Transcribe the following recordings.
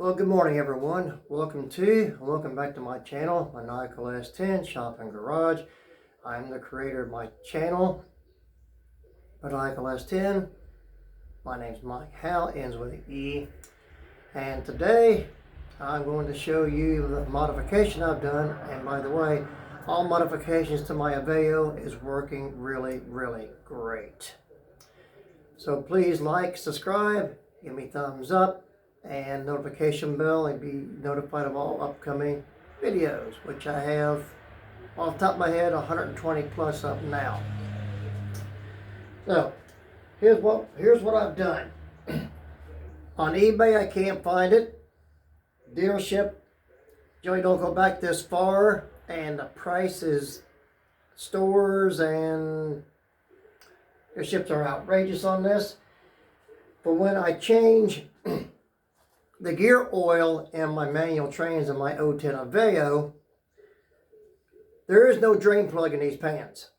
Well, good morning everyone. Welcome back to my channel, Maniacal S10 Shop and Garage. I'm the creator of my channel, Maniacal S10. My name's Mike Hal, ends with an E. And today I'm going to show you the modification I've done. And by the way, all modifications to my Aveo is working really great. So please like, subscribe, give me thumbs up, and notification bell and be notified of all upcoming videos, which I have off the top of my head 120 plus up now. So here's what I've done. On eBay I can't find it. Dealership, Joey, don't go back this far, and the price is stores and dealerships are outrageous on this. But when I change the gear oil in my manual trains in my 010 Aveo, there is no drain plug in these pans.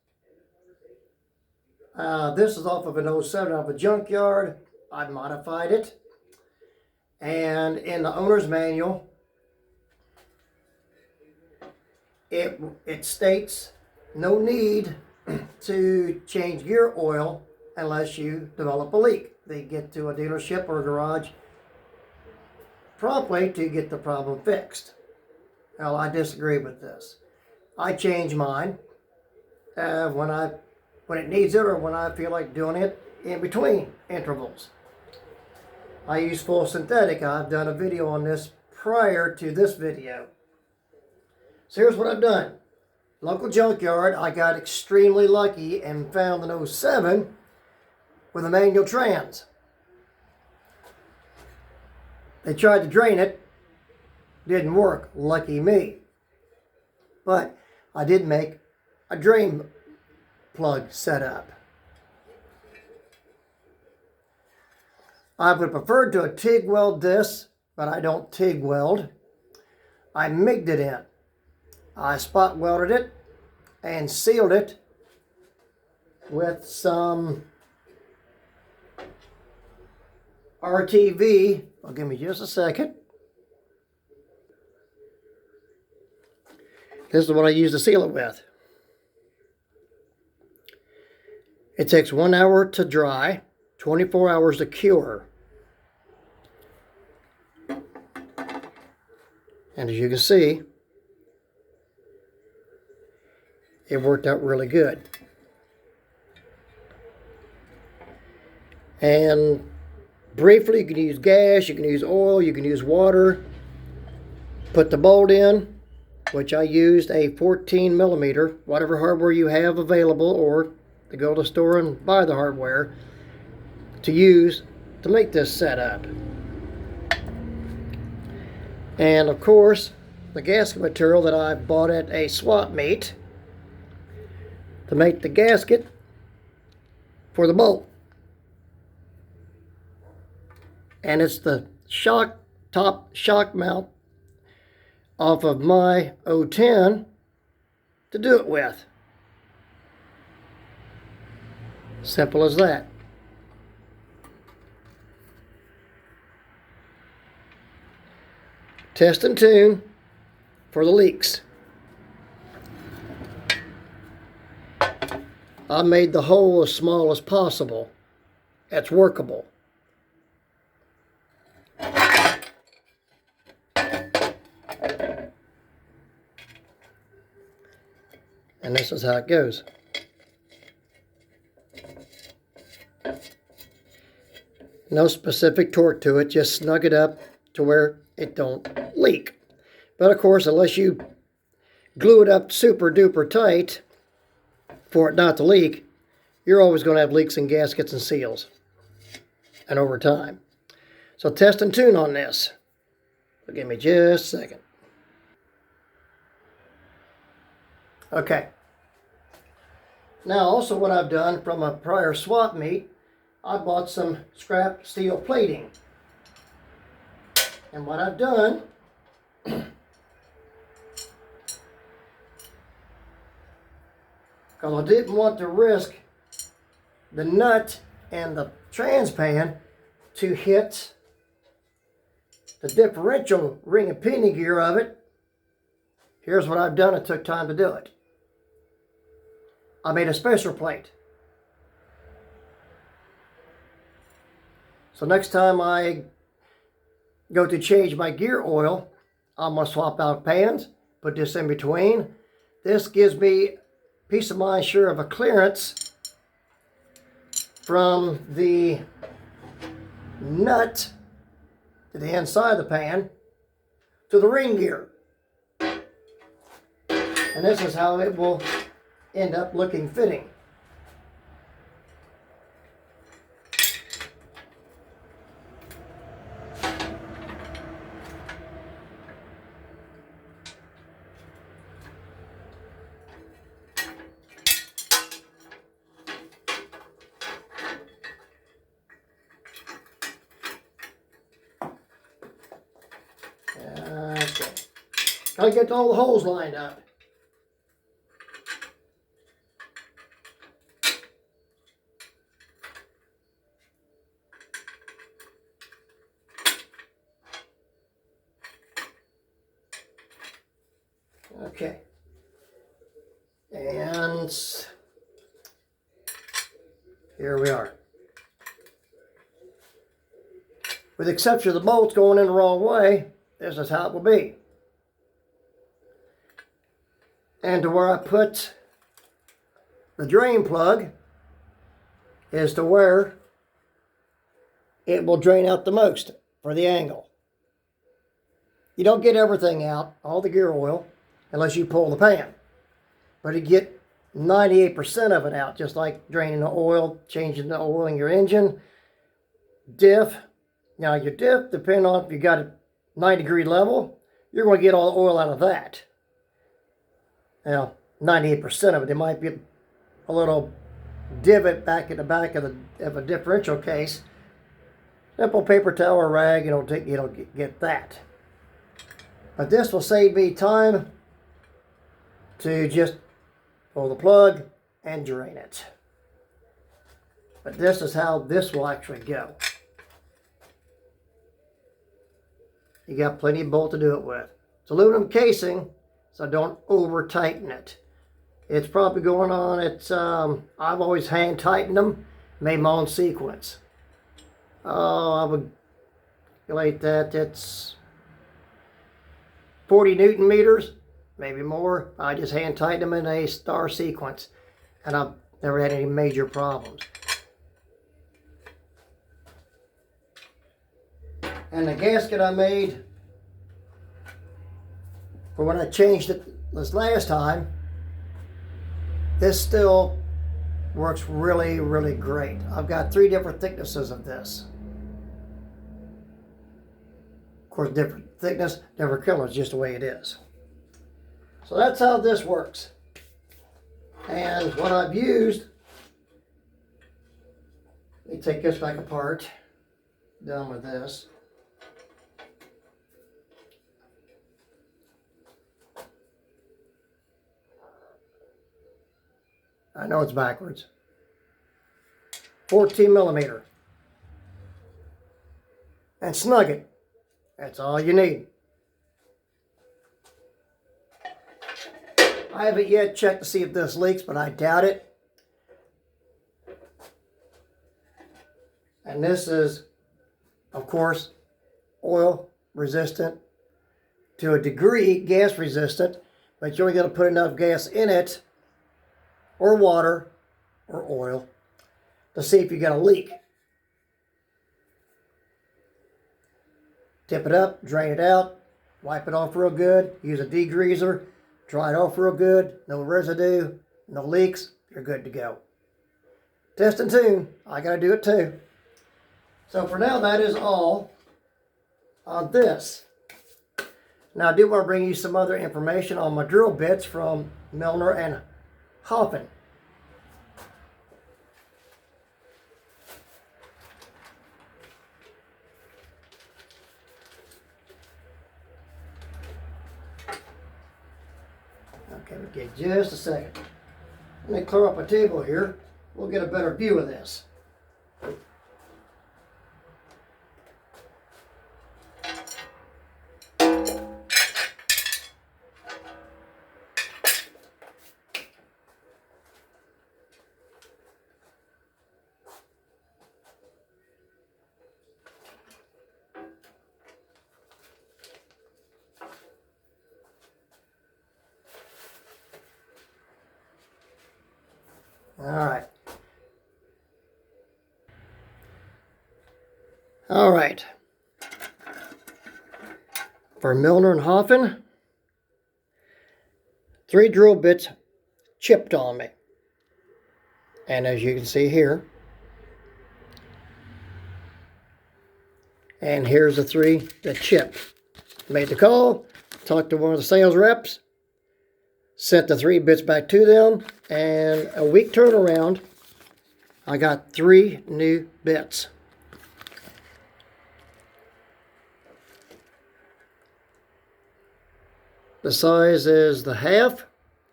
This is off of an 07 off a junkyard. I modified it. And in the owner's manual, it states no need to change gear oil unless you develop a leak. They get to a dealership or a garage promptly to get the problem fixed. Well, I disagree with this. I change mine when it needs it or when I feel like doing it in between intervals. I use full synthetic. I've done a video on this prior to this video. So here's what I've done. Local junkyard, I got extremely lucky and found an 07 with a manual trans. They tried to drain it, didn't work, lucky me. But I did make a drain plug setup. I would prefer to a TIG weld this, but I don't TIG weld. I MIG'd it in. I spot welded it and sealed it with some RTV. Well, give me just a second. This is what I use to seal it with. It takes 1 hour to dry, 24 hours to cure. And as you can see, it worked out really good. And briefly, you can use gas, you can use oil, you can use water. Put the bolt in, which I used a 14 millimeter, whatever hardware you have available, or to go to the store and buy the hardware to use to make this setup. And of course, the gasket material that I bought at a swap meet to make the gasket for the bolt. And it's the top shock mount off of my 010 to do it with. Simple as that. Test and tune for the leaks. I made the hole as small as possible. That's workable. And this is how it goes. No specific torque to it, just snug it up to where it don't leak. But of course, unless you glue it up super duper tight for it not to leak, you're always going to have leaks in gaskets and seals. And over time. So test and tune on this. So give me just a second. Okay. Now also what I've done from a prior swap meet, I bought some scrap steel plating. And what I've done, because I didn't want to risk the nut and the trans pan to hit the differential ring and pinion gear of it, here's what I've done. It took time to do it. I made a spacer plate. So next time I go to change my gear oil, I'm going to swap out pans, put this in between. This gives me peace of mind, sure, of a clearance from the nut to the inside of the pan to the ring gear. And this is how it will end up looking fitting. Okay. Gotta get all the holes lined up. Okay. And here we are. With the exception of the bolts going in the wrong way, this is how it will be. And to where I put the drain plug is to where it will drain out the most for the angle. You don't get everything out, all the gear oil, unless you pull the pan. But you get 98% of it out, just like draining the oil, changing the oil in your engine. Diff. Now your diff, depending on if you got a 90-degree level, you're going to get all the oil out of that. Now, 98% of it. There might be a little divot back at the back of a differential case. Simple paper towel or rag, you don't get that. But this will save me time to just pull the plug and drain it. But this is how this will actually go. You got plenty of bolt to do it with. It's aluminum casing, so don't over tighten it. It's probably going on, I've always hand tightened them, made my own sequence. Oh, I would calculate that it's 40 Newton meters, maybe more. I just hand tightened them in a star sequence, and I've never had any major problems. And the gasket I made for when I changed it this last time, this still works really, really great. I've got 3 different thicknesses of this. Of course, different thickness, different colors, just the way it is. So that's how this works. And what I've used, let me take this back apart, done with this. I know it's backwards. 14 millimeter. And snug it. That's all you need. I haven't yet checked to see if this leaks, but I doubt it. And this is, of course, oil resistant to a degree, gas resistant, but you only got to put enough gas in it, or water, or oil, to see if you got a leak. Tip it up, drain it out, wipe it off real good, use a degreaser, dry it off real good, no residue, no leaks, you're good to go. Test and tune, I gotta do it too. So for now, that is all on this. Now I do want to bring you some other information on my drill bits from Milner and Hoffman. Okay, we'll get just a second. Let me clear up a table here. We'll get a better view of this. All right. For Milner and Hoffen, 3 drill bits chipped on me. And as you can see here, and here's the 3 that chipped. Made the call, talked to one of the sales reps, sent the 3 bits back to them, and a week turnaround, I got 3 new bits. The size is the 1/2,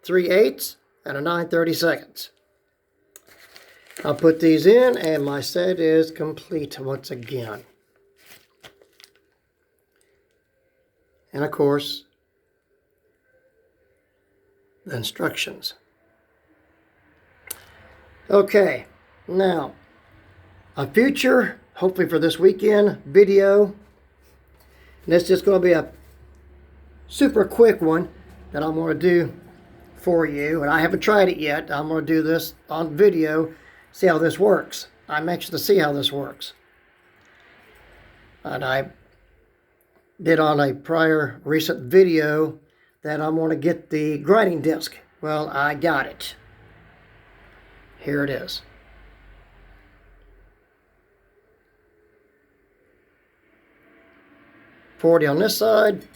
3/8, and a 9/32. I'll put these in, and my set is complete once again. And of course, the instructions. Okay, now, a future, hopefully for this weekend, video. And this is just going to be a super quick one that I'm going to do for you. And I haven't tried it yet. I'm going to do this on video, see how this works. I'm anxious to see how this works. And I did on a prior recent video that I'm going to get the grinding disc. Well, I got it. Here it is. $40 on this side,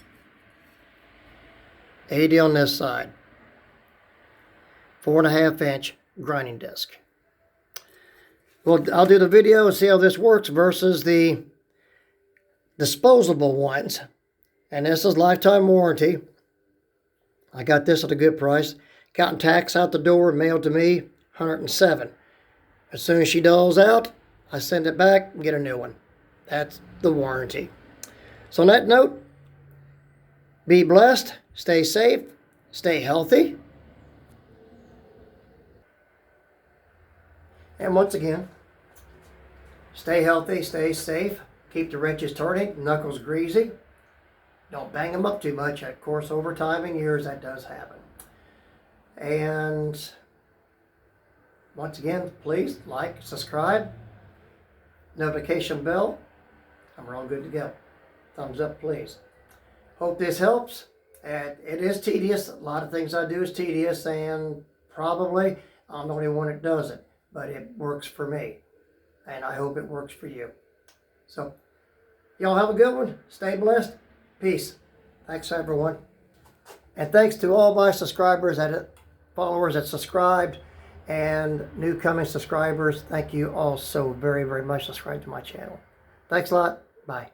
$80 on this side. 4.5 inch grinding disc. Well, I'll do the video and see how this works versus the disposable ones. And this is lifetime warranty. I got this at a good price. Counting tax out the door, mailed to me, $107. As soon as she dulls out, I send it back and get a new one. That's the warranty. So on that note, be blessed, stay safe, stay healthy. And once again, stay healthy, stay safe, keep the wrenches turning, knuckles greasy. Don't bang them up too much. Of course, over time and years, that does happen. And once again, please like, subscribe, notification bell. And we're all good to go. Thumbs up, please. Hope this helps. And it is tedious. A lot of things I do is tedious, and probably I'm the only one that does it. But it works for me. And I hope it works for you. So, y'all have a good one. Stay blessed. Peace. Thanks, everyone. And thanks to all my subscribers, followers that subscribed, and new coming subscribers. Thank you all so very, very much. Subscribe to my channel. Thanks a lot. Bye.